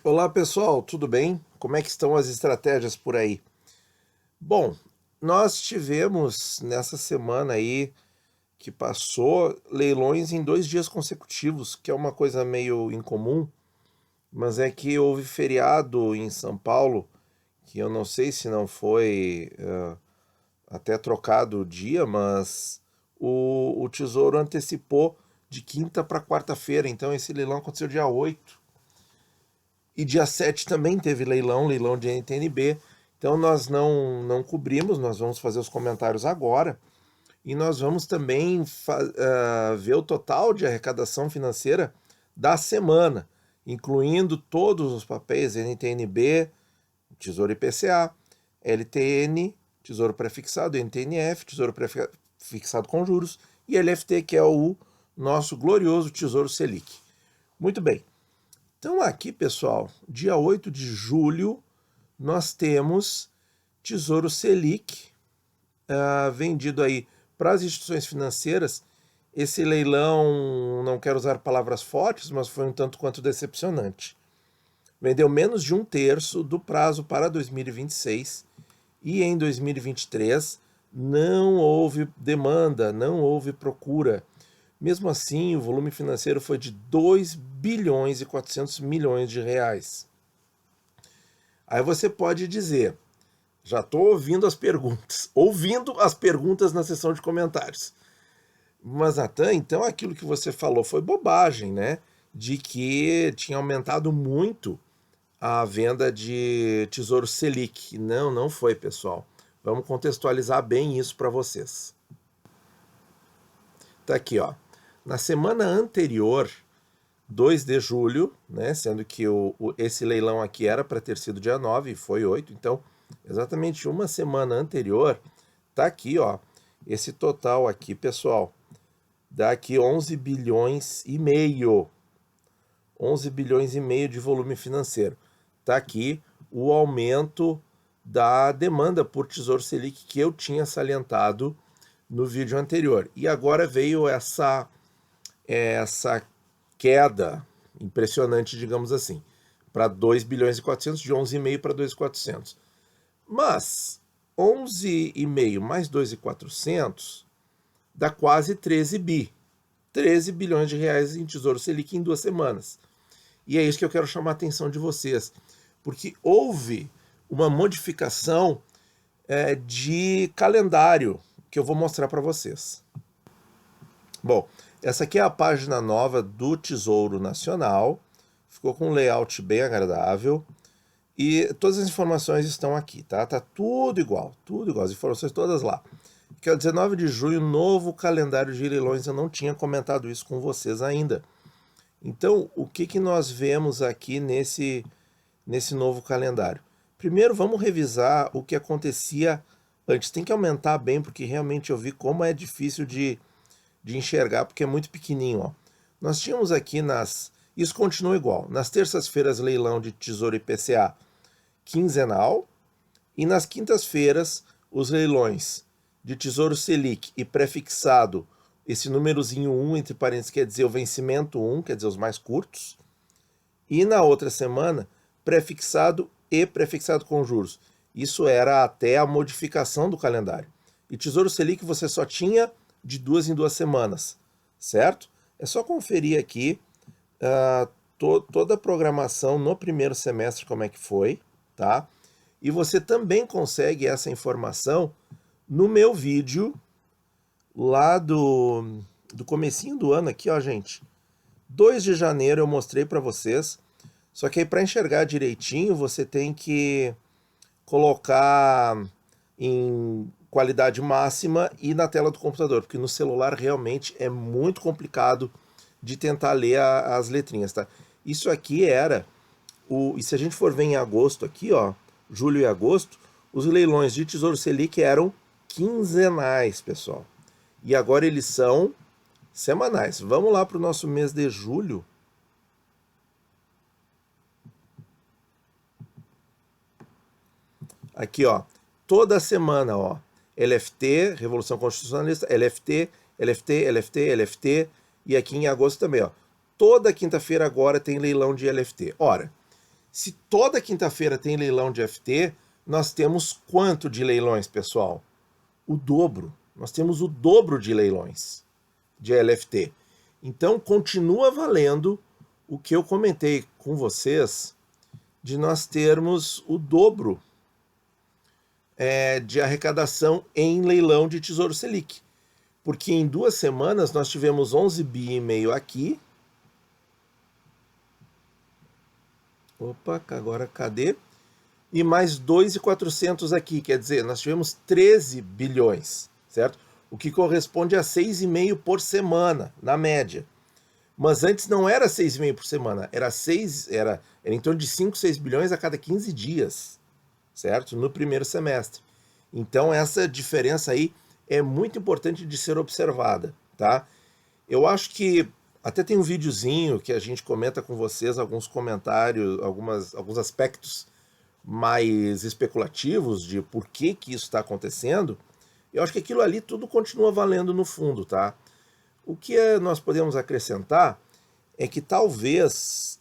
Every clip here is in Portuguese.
Olá pessoal, tudo bem? Como é que estão as estratégias por aí? Bom, nós tivemos nessa semana aí que passou leilões em 2 dias consecutivos, que é uma coisa meio incomum, mas é que houve feriado em São Paulo, que eu não sei se não foi até trocado o dia, mas o Tesouro antecipou de quinta para quarta-feira, então esse leilão aconteceu dia 8. E dia 7 também teve leilão de NTNB. Então nós não cobrimos, nós vamos fazer os comentários agora. E nós vamos também ver o total de arrecadação financeira da semana, incluindo todos os papéis NTNB, Tesouro IPCA, LTN, Tesouro Prefixado, NTNF, Tesouro Prefixado com juros, e LFT, que é o nosso glorioso Tesouro Selic. Muito bem. Então aqui, pessoal, dia 8 de julho, nós temos Tesouro Selic vendido aí para as instituições financeiras. Esse leilão, não quero usar palavras fortes, mas foi um tanto quanto decepcionante. Vendeu menos de 1/3 do prazo para 2026 e em 2023 não houve demanda, não houve procura. Mesmo assim, o volume financeiro foi de 2 bilhões e 400 milhões de reais. Aí você pode dizer, já estou ouvindo as perguntas na seção de comentários. Mas, Natan, então aquilo que você falou foi bobagem, né? De que tinha aumentado muito a venda de Tesouro Selic. Não, não foi, pessoal. Vamos contextualizar bem isso para vocês. Tá aqui, ó. Na semana anterior, 2 de julho, né, sendo que esse leilão aqui era para ter sido dia 9 e foi 8, então exatamente uma semana anterior, tá aqui, ó, esse total aqui, pessoal, dá aqui 11 bilhões e meio. 11 bilhões e meio de volume financeiro. Tá aqui o aumento da demanda por Tesouro Selic que eu tinha salientado no vídeo anterior. E agora veio essa queda impressionante, digamos assim, para 2 bilhões e 400, de 11,5 para 2,400. Mas 11,5 mais 2,400 dá quase 13 bi. 13 bilhões de reais em Tesouro Selic em 2 semanas. E é isso que eu quero chamar a atenção de vocês, porque houve uma modificação de calendário que eu vou mostrar para vocês. Bom, essa aqui é a página nova do Tesouro Nacional, ficou com um layout bem agradável e todas as informações estão aqui, tá? Tá tudo igual, as informações todas lá. Que é o 19 de junho, novo calendário de leilões, eu não tinha comentado isso com vocês ainda. Então, o que nós vemos aqui nesse novo calendário? Primeiro, vamos revisar o que acontecia antes. Tem que aumentar bem, porque realmente eu vi como é difícil de enxergar, porque é muito pequenininho, ó. Nós tínhamos aqui isso continua igual. Nas terças-feiras, leilão de Tesouro IPCA quinzenal, e nas quintas-feiras, os leilões de Tesouro Selic e prefixado, esse númerozinho 1, entre parênteses, quer dizer o vencimento 1, quer dizer os mais curtos, e na outra semana, prefixado e prefixado com juros. Isso era até a modificação do calendário. E Tesouro Selic você só tinha de 2 em 2 semanas, certo? É só conferir aqui toda a programação no primeiro semestre, como é que foi, tá? E você também consegue essa informação no meu vídeo lá do comecinho do ano aqui, ó, gente. 2 de janeiro eu mostrei para vocês, só que aí para enxergar direitinho você tem que colocar em qualidade máxima e na tela do computador, porque no celular realmente é muito complicado de tentar ler as letrinhas, tá? Isso aqui era e se a gente for ver em agosto aqui, ó, julho e agosto, os leilões de Tesouro Selic eram quinzenais, pessoal. E agora eles são semanais. Vamos lá para o nosso mês de julho. Aqui, ó, toda semana, ó, LFT, Revolução Constitucionalista, LFT, LFT, LFT, LFT, e aqui em agosto também, ó. Toda quinta-feira agora tem leilão de LFT. Ora, Se toda quinta-feira tem leilão de FT, nós temos quanto de leilões, pessoal? O dobro. Nós temos o dobro de leilões de LFT. Então, continua valendo o que eu comentei com vocês de nós termos o dobro de arrecadação em leilão de Tesouro Selic. Porque em 2 semanas nós tivemos 11,5 bi aqui. Opa, agora cadê? E mais 2,400 aqui, quer dizer, nós tivemos 13 bilhões, certo? O que corresponde a 6,5 por semana, na média. Mas antes não era 6,5 por semana, era em torno de 5, 6 bilhões a cada 15 dias, certo? No primeiro semestre. Então essa diferença aí é muito importante de ser observada, tá? Eu acho que até tem um videozinho que a gente comenta com vocês alguns comentários, alguns aspectos mais especulativos de por que isso está acontecendo. Eu acho que aquilo ali tudo continua valendo no fundo, tá? O que nós podemos acrescentar é que talvez,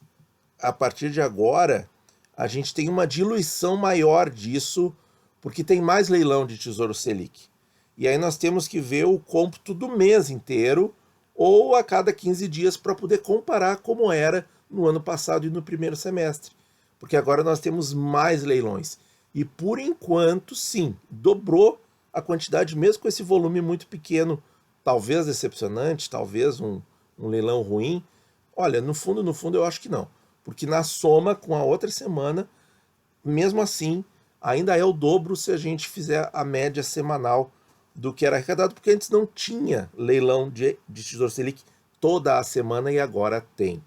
a partir de agora, a gente tenha uma diluição maior disso, porque tem mais leilão de Tesouro Selic. E aí nós temos que ver o cômputo do mês inteiro, ou a cada 15 dias, para poder comparar como era no ano passado e no primeiro semestre. Porque agora nós temos mais leilões. E por enquanto, sim, dobrou a quantidade, mesmo com esse volume muito pequeno, talvez decepcionante, talvez um leilão ruim. Olha, no fundo, eu acho que não. Porque na soma com a outra semana, mesmo assim, ainda é o dobro se a gente fizer a média semanal do que era arrecadado, porque antes não tinha leilão de Tesouro Selic toda a semana e agora tem.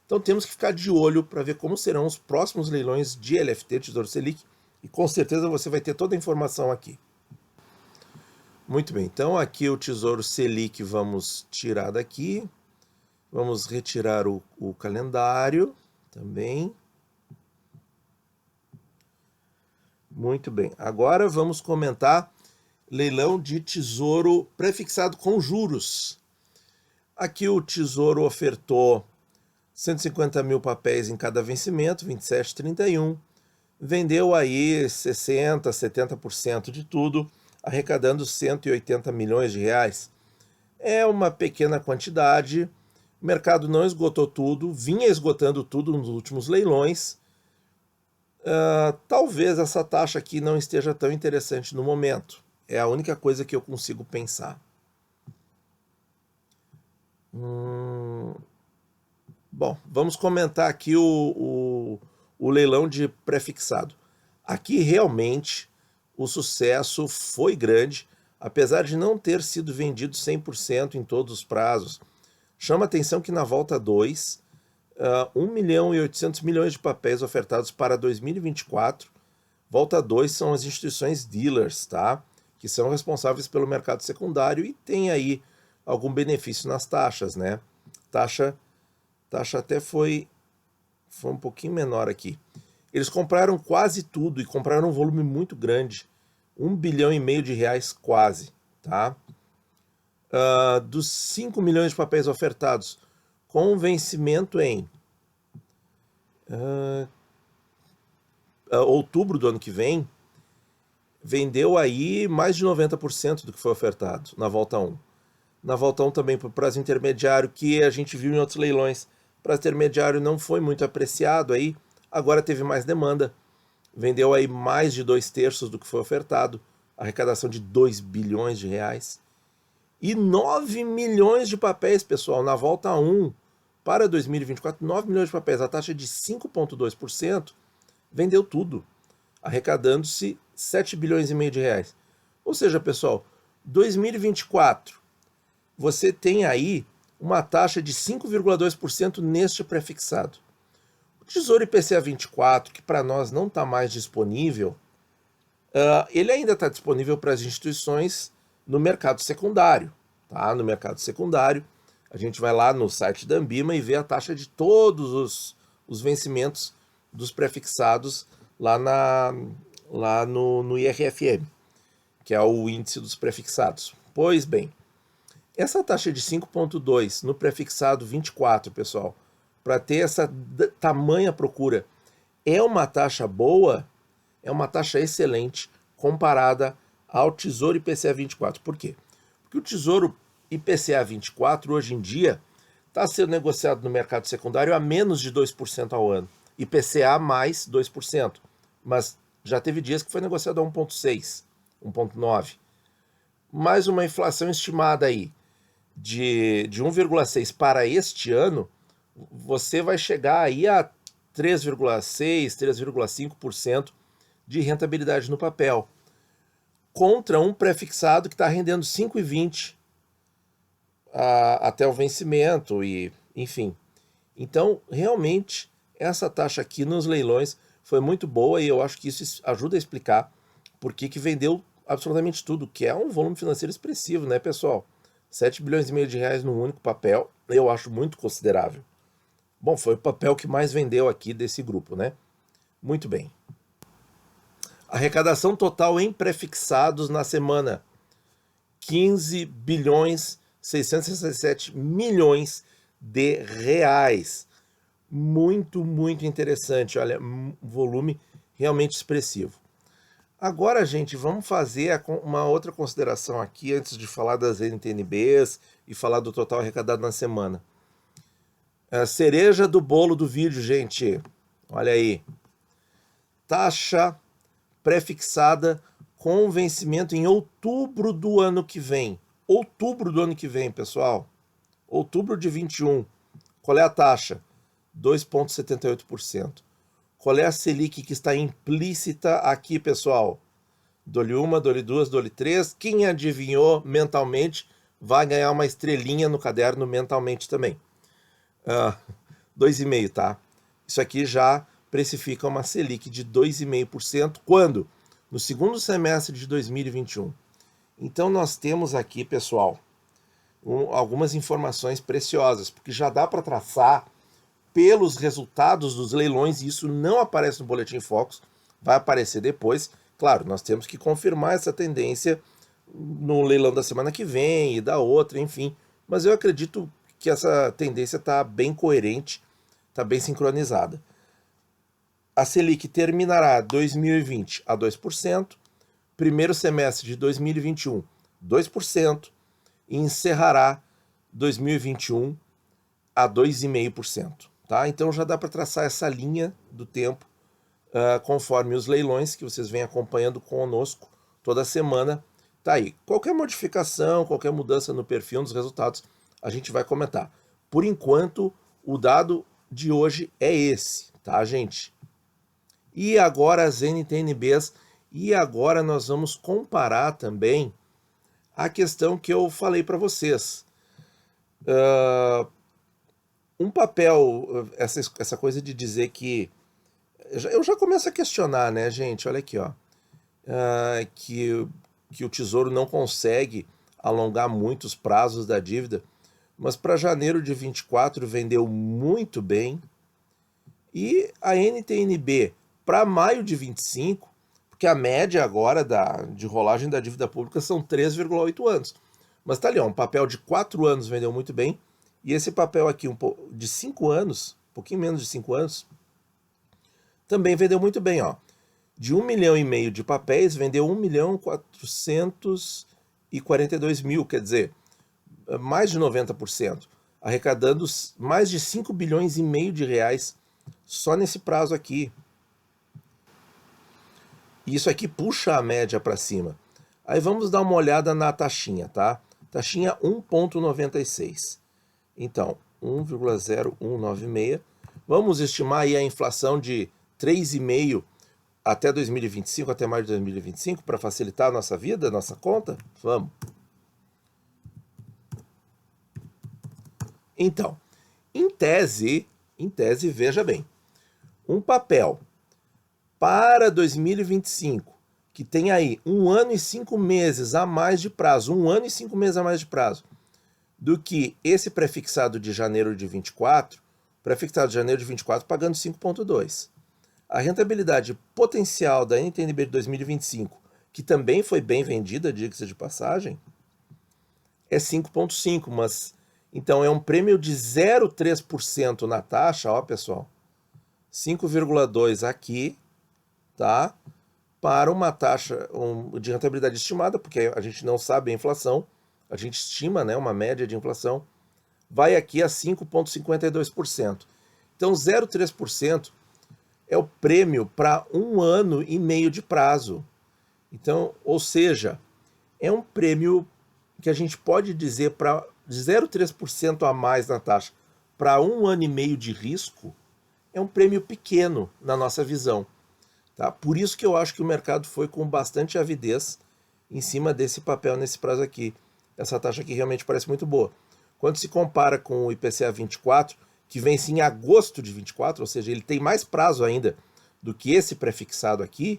Então temos que ficar de olho para ver como serão os próximos leilões de LFT, Tesouro Selic, e com certeza você vai ter toda a informação aqui. Muito bem, então aqui o Tesouro Selic vamos tirar daqui, vamos retirar o calendário também. Muito bem, agora vamos comentar leilão de Tesouro prefixado com juros. Aqui o Tesouro ofertou 150 mil papéis em cada vencimento, 27, 31. Vendeu aí 60%, 70% de tudo, arrecadando 180 milhões de reais. É uma pequena quantidade, o mercado não esgotou tudo, vinha esgotando tudo nos últimos leilões. Talvez essa taxa aqui não esteja tão interessante no momento. É a única coisa que eu consigo pensar. Bom, vamos comentar aqui o leilão de prefixado. Aqui realmente o sucesso foi grande, apesar de não ter sido vendido 100% em todos os prazos. Chama atenção que na volta 2, 1 milhão e 800 milhões de papéis ofertados para 2024. Volta 2 são as instituições dealers, tá? Que são responsáveis pelo mercado secundário e tem aí algum benefício nas taxas, né? Taxa até foi um pouquinho menor aqui. Eles compraram quase tudo e compraram um volume muito grande, 1,5 bilhão de reais quase, tá? Dos 5 milhões de papéis ofertados, com vencimento em outubro do ano que vem, vendeu aí mais de 90% do que foi ofertado na volta 1. Na volta 1 também para o prazo intermediário, que a gente viu em outros leilões. O prazo intermediário não foi muito apreciado aí, agora teve mais demanda. Vendeu aí mais de 2/3 do que foi ofertado, arrecadação de 2 bilhões de reais. E 9 milhões de papéis, pessoal, na volta 1 para 2024, 9 milhões de papéis, a taxa de 5,2%, vendeu tudo, arrecadando-se 7,5 bilhões de reais. Ou seja, pessoal, 2024, você tem aí uma taxa de 5,2% neste prefixado. O Tesouro IPCA 24, que para nós não está mais disponível, ele ainda está disponível para as instituições no mercado secundário. Tá? No mercado secundário, a gente vai lá no site da Ambima e vê a taxa de todos os vencimentos dos prefixados lá no IRFM, que é o índice dos prefixados. Pois bem, essa taxa de 5,2 no prefixado 24, pessoal, para ter essa tamanha procura, é uma taxa boa, é uma taxa excelente comparada ao Tesouro IPCA 24. Por quê? Porque o Tesouro IPCA 24, hoje em dia, está sendo negociado no mercado secundário a menos de 2% ao ano. IPCA mais 2%. Mas já teve dias que foi negociado a 1,6%, 1,9%. Mais uma inflação estimada aí de 1,6% para este ano, você vai chegar aí a 3,6%, 3,5% de rentabilidade no papel, contra um pré-fixado que está rendendo 5,20% até o vencimento, e enfim. Então, realmente, essa taxa aqui nos leilões foi muito boa e eu acho que isso ajuda a explicar por que vendeu absolutamente tudo, que é um volume financeiro expressivo, né, pessoal? 7 bilhões e meio de reais num único papel, eu acho muito considerável. Bom, foi o papel que mais vendeu aqui desse grupo, né? Muito bem. Arrecadação total em prefixados na semana: 15 bilhões 667 milhões de reais. Muito, muito interessante. Olha, um volume realmente expressivo. Agora, gente, vamos fazer uma outra consideração aqui antes de falar das NTNBs e falar do total arrecadado na semana. A cereja do bolo do vídeo, gente. Olha aí. Taxa prefixada com vencimento em outubro do ano que vem. Outubro do ano que vem, pessoal. Outubro de 21. Qual é a taxa? 2,78%. Qual é a Selic que está implícita aqui, pessoal? Dole uma, dole duas, dole três. Quem adivinhou mentalmente vai ganhar uma estrelinha no caderno mentalmente também. 2,5%, tá? Isso aqui já precifica uma Selic de 2,5%. Quando? No segundo semestre de 2021. Então nós temos aqui, pessoal, algumas informações preciosas, porque já dá para traçar pelos resultados dos leilões, e isso não aparece no Boletim Focus, vai aparecer depois. Claro, nós temos que confirmar essa tendência no leilão da semana que vem e da outra, enfim. Mas eu acredito que essa tendência está bem coerente, está bem sincronizada. A Selic terminará 2020 a 2%, primeiro semestre de 2021, 2%, e encerrará 2021 a 2,5%. Tá? Então já dá para traçar essa linha do tempo conforme os leilões que vocês vêm acompanhando conosco toda semana. Tá aí. Qualquer modificação, qualquer mudança no perfil, nos resultados, a gente vai comentar. Por enquanto, o dado de hoje é esse, tá, gente? E agora as NTNBs, e agora nós vamos comparar também a questão que eu falei para vocês. Um papel, essa coisa de dizer que... Eu já começo a questionar, né, gente? Olha aqui, ó. Que o Tesouro não consegue alongar muito os prazos da dívida, mas para janeiro de 24 vendeu muito bem. E a NTNB para maio de 25, porque a média agora de rolagem da dívida pública são 3,8 anos. Mas tá ali, ó, um papel de 4 anos vendeu muito bem, e esse papel aqui de 5 anos, um pouquinho menos de 5 anos, também vendeu muito bem, ó. De 1,5 milhão de papéis, vendeu 1.442.000, quer dizer, mais de 90%, arrecadando mais de 5 bilhões e meio de reais só nesse prazo aqui. E isso aqui puxa a média para cima. Aí vamos dar uma olhada na taxinha, tá? Taxinha 1,96. Então, 1,0196. Vamos estimar aí a inflação de 3,5% até 2025, até maio de 2025, para facilitar a nossa vida, a nossa conta? Vamos. Então, em tese, veja bem, um papel para 2025, que tem aí 1 ano e 5 meses a mais de prazo, 1 ano e 5 meses a mais de prazo, do que esse prefixado de janeiro de 24, prefixado de janeiro de 24 pagando 5,2. A rentabilidade potencial da NTNB de 2025, que também foi bem vendida, diga-se de passagem, é 5,5, mas então é um prêmio de 0,3% na taxa, ó pessoal, 5,2 aqui, tá? Para uma taxa de rentabilidade estimada, porque a gente não sabe a inflação, a gente estima, né, uma média de inflação, vai aqui a 5,52%. Então, 0,3% é o prêmio para 1 ano e meio de prazo. Então, ou seja, é um prêmio que a gente pode dizer para 0,3% a mais na taxa para 1 ano e meio de risco, é um prêmio pequeno na nossa visão. Tá? Por isso que eu acho que o mercado foi com bastante avidez em cima desse papel nesse prazo aqui. Essa taxa aqui realmente parece muito boa. Quando se compara com o IPCA 24, que vence em agosto de 24, ou seja, ele tem mais prazo ainda do que esse prefixado aqui,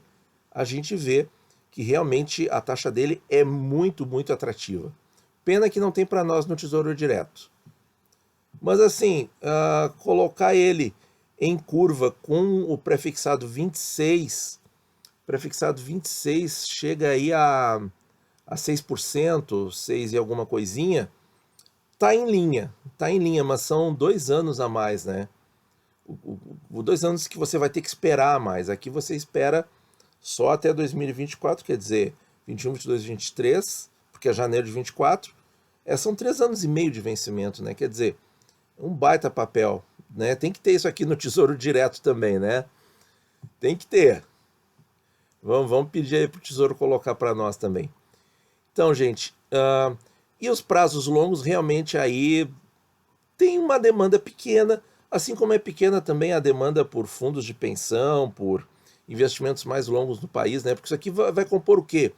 a gente vê que realmente a taxa dele é muito, muito atrativa. Pena que não tem para nós no Tesouro Direto. Mas assim, colocar ele em curva com o prefixado 26 chega aí a 6%, 6 e alguma coisinha, tá em linha, mas são 2 anos a mais, né? 2 anos que você vai ter que esperar mais. Aqui você espera só até 2024, quer dizer, 21, 22, 23, porque é janeiro de 24. São 3 anos e meio de vencimento, né? Quer dizer, um baita papel, né? Tem que ter isso aqui no Tesouro Direto também, né? Tem que ter. Vamos pedir aí pro Tesouro colocar para nós também. Então, gente, e os prazos longos realmente aí tem uma demanda pequena, assim como é pequena também a demanda por fundos de pensão, por investimentos mais longos no país, né? Porque isso aqui vai compor o quê?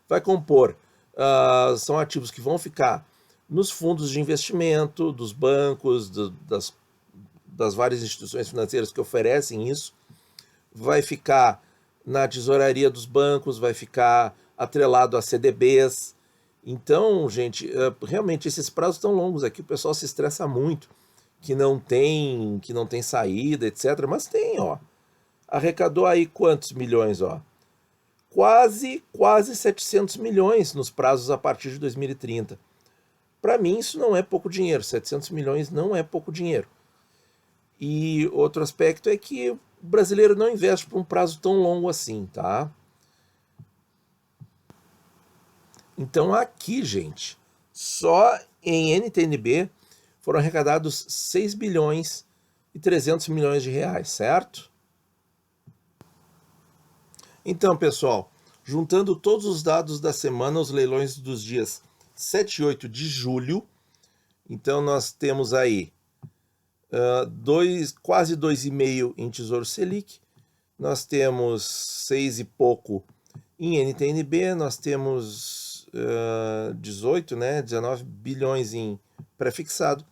Vai compor, são ativos que vão ficar nos fundos de investimento, dos bancos, das várias instituições financeiras que oferecem isso, vai ficar na tesouraria dos bancos, vai ficar atrelado a CDBs. Então, gente, realmente esses prazos tão longos aqui, o pessoal se estressa muito, que não tem saída, etc. Mas tem, ó. Arrecadou aí quantos milhões, ó? Quase 700 milhões nos prazos a partir de 2030. Para mim, isso não é pouco dinheiro. 700 milhões não é pouco dinheiro. E outro aspecto é que o brasileiro não investe por um prazo tão longo assim, tá? Então aqui, gente, só em NTNB foram arrecadados 6 bilhões e 300 milhões de reais, certo? Então, pessoal, juntando todos os dados da semana, os leilões dos dias 7 e 8 de julho, então nós temos aí quase 2,5 em Tesouro Selic, nós temos 6 e pouco em NTNB, nós temos 18, né, 19 bilhões em prefixado,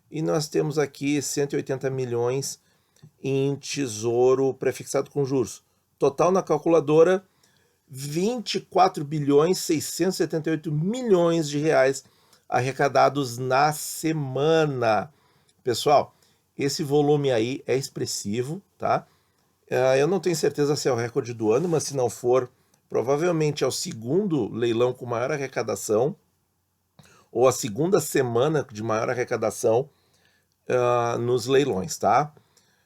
e nós temos aqui 180 milhões em Tesouro prefixado com juros. Total na calculadora, 24 bilhões 678 milhões de reais arrecadados na semana. Pessoal, esse volume aí é expressivo, tá? Eu não tenho certeza se é o recorde do ano, mas se não for, provavelmente é o segundo leilão com maior arrecadação, ou a segunda semana de maior arrecadação nos leilões, tá?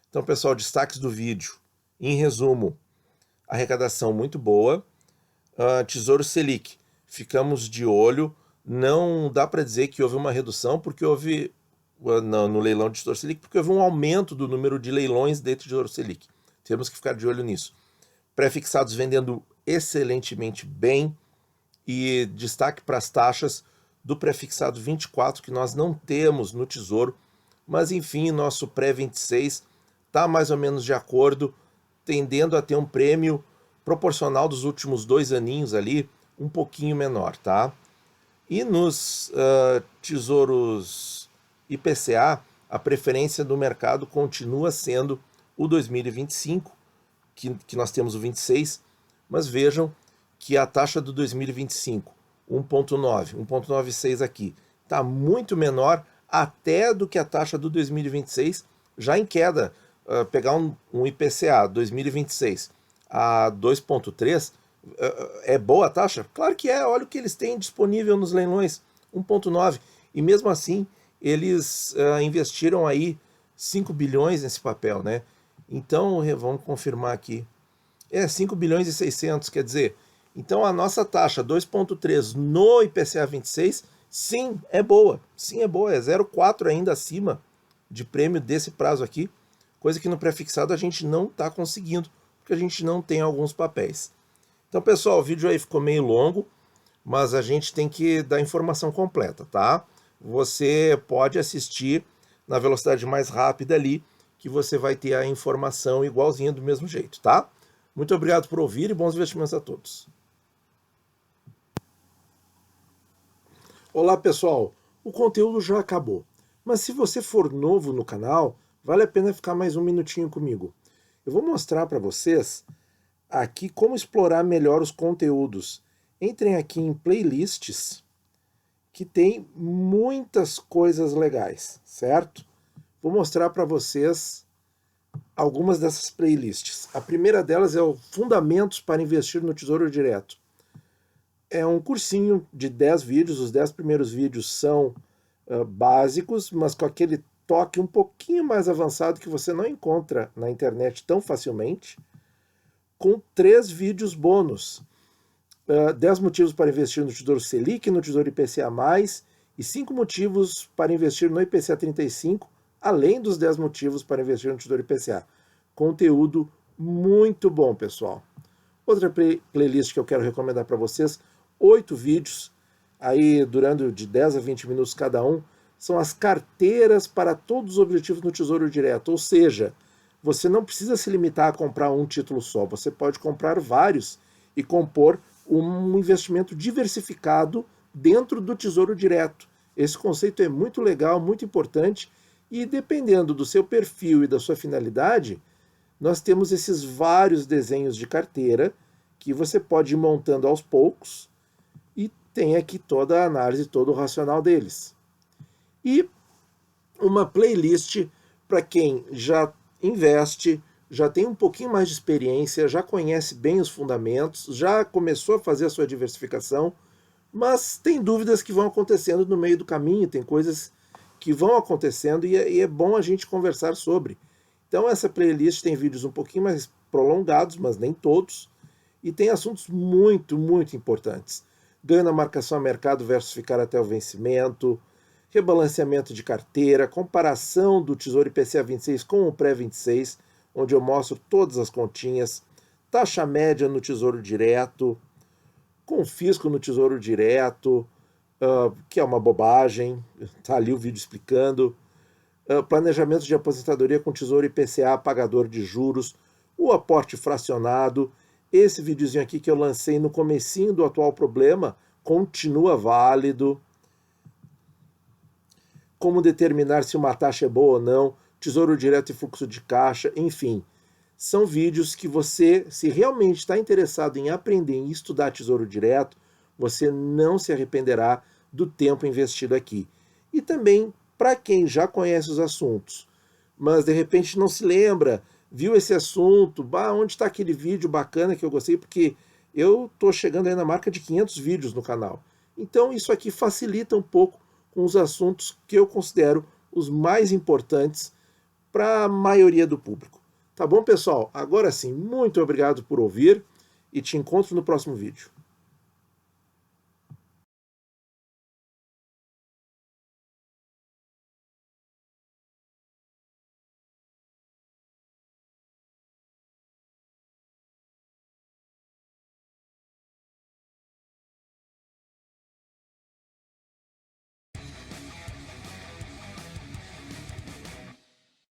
Então, pessoal, destaques do vídeo. Em resumo, arrecadação muito boa. Tesouro Selic, ficamos de olho. Não dá para dizer que houve uma redução, porque houve no leilão de Tesouro Selic, porque houve um aumento do número de leilões de Tesouro Selic. Temos que ficar de olho nisso. Prefixados vendendo excelentemente bem, e destaque para as taxas do prefixado 24, que nós não temos no Tesouro, mas enfim, nosso pré-26 está mais ou menos de acordo, tendendo a ter um prêmio proporcional dos últimos 2 aninhos ali, um pouquinho menor, tá? E nos tesouros IPCA, a preferência do mercado continua sendo o 2025, que nós temos o 26, mas vejam que a taxa do 2025, 1,9, 1,96 aqui, está muito menor até do que a taxa do 2026, já em queda. Pegar um IPCA 2026 a 2,3, é boa a taxa? Claro que é, olha o que eles têm disponível nos leilões, 1,9, e mesmo assim eles investiram aí 5 bilhões nesse papel, né? Então, vamos confirmar aqui. É 5 bilhões e 600, quer dizer, então a nossa taxa 2,3 no IPCA 26, sim, é boa. Sim, é boa, é 0,4 ainda acima de prêmio desse prazo aqui, coisa que no pré-fixado a gente não está conseguindo, porque a gente não tem alguns papéis. Então, pessoal, o vídeo aí ficou meio longo, mas a gente tem que dar informação completa, tá? Você pode assistir na velocidade mais rápida ali, que você vai ter a informação igualzinha do mesmo jeito, tá? Muito obrigado por ouvir e bons investimentos a todos. Olá, pessoal! O conteúdo já acabou, mas se você for novo no canal, vale a pena ficar mais um minutinho comigo. Eu vou mostrar para vocês aqui como explorar melhor os conteúdos. Entrem aqui em playlists, que tem muitas coisas legais, certo? Vou mostrar para vocês algumas dessas playlists. A primeira delas é o Fundamentos para Investir no Tesouro Direto. É um cursinho de 10 vídeos, os 10 primeiros vídeos são básicos, mas com aquele toque um pouquinho mais avançado que você não encontra na internet tão facilmente, com 3 vídeos bônus. 10 motivos para investir no Tesouro Selic, no Tesouro IPCA+, e 5 motivos para investir no IPCA 35, além dos 10 motivos para investir no Tesouro IPCA. Conteúdo muito bom, pessoal. Outra playlist que eu quero recomendar para vocês, 8 vídeos, aí durando de 10 a 20 minutos cada um, são as carteiras para todos os objetivos no Tesouro Direto, ou seja, você não precisa se limitar a comprar um título só, você pode comprar vários e compor um investimento diversificado dentro do Tesouro Direto. Esse conceito é muito legal, muito importante, e dependendo do seu perfil e da sua finalidade, nós temos esses vários desenhos de carteira que você pode ir montando aos poucos e tem aqui toda a análise, todo o racional deles. E uma playlist para quem já investe, já tem um pouquinho mais de experiência, já conhece bem os fundamentos, já começou a fazer a sua diversificação, mas tem dúvidas que vão acontecendo no meio do caminho, tem coisas que vão acontecendo e é bom a gente conversar sobre. Então essa playlist tem vídeos um pouquinho mais prolongados, mas nem todos, e tem assuntos muito, muito importantes. Ganho na marcação a mercado versus ficar até o vencimento, rebalanceamento de carteira, comparação do Tesouro IPCA 26 com o pré-26, onde eu mostro todas as continhas, taxa média no Tesouro Direto, confisco no Tesouro Direto, que é uma bobagem, está ali o vídeo explicando, planejamento de aposentadoria com Tesouro IPCA, pagador de juros, o aporte fracionado, esse videozinho aqui que eu lancei no comecinho do atual problema, continua válido, como determinar se uma taxa é boa ou não, Tesouro Direto e fluxo de caixa, enfim. São vídeos que você, se realmente está interessado em aprender e estudar Tesouro Direto, você não se arrependerá do tempo investido aqui. E também, para quem já conhece os assuntos, mas de repente não se lembra, viu esse assunto, onde está aquele vídeo bacana que eu gostei, porque eu estou chegando aí na marca de 500 vídeos no canal. Então isso aqui facilita um pouco com os assuntos que eu considero os mais importantes para a maioria do público. Tá bom, pessoal? Agora sim, muito obrigado por ouvir e te encontro no próximo vídeo.